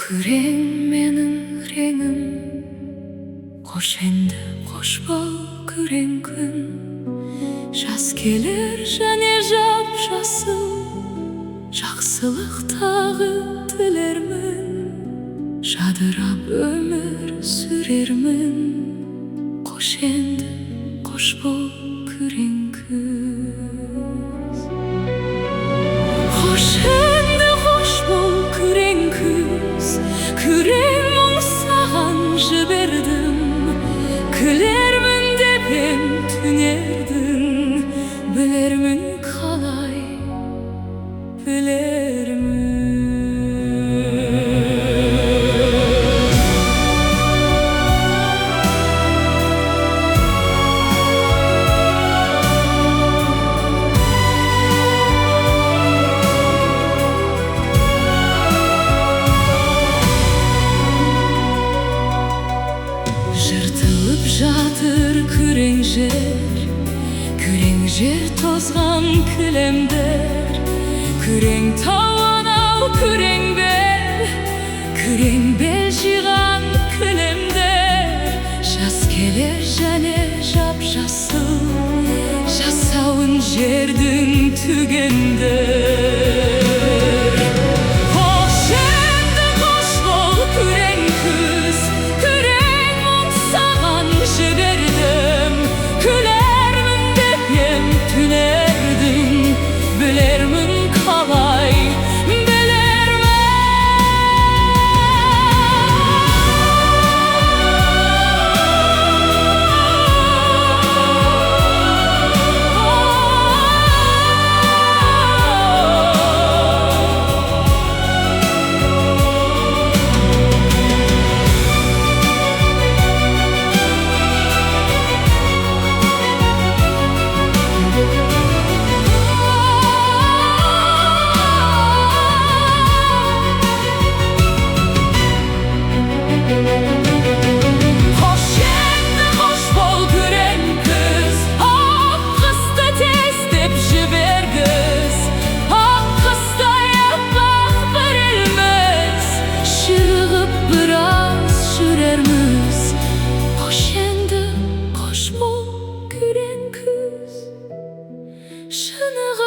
Күрең менің реңім, қош енді қош бол күрең күн. Жаз келер және жап-жасыл, жақсылықтағы тілермін. Жадырап өмір сүрермін, қош енді қош бол күрең күз. Қош енді қош бол күрең күз, күрең мұң саған жібердім. Күлермін деп ем түнердің, білермін қалай, білермін. Жыртылып жатыр күрең жер тозған кілемдер. Күрең тау анау күрең бел жиған кілемдер. Жаз келер және жап-жасыл, жасауын жердің түгендер. Қош енді қош бол күрең күз, күрең мұң саған жібердім. Күлермін деп ем түнердің, білермін қалай, şınığı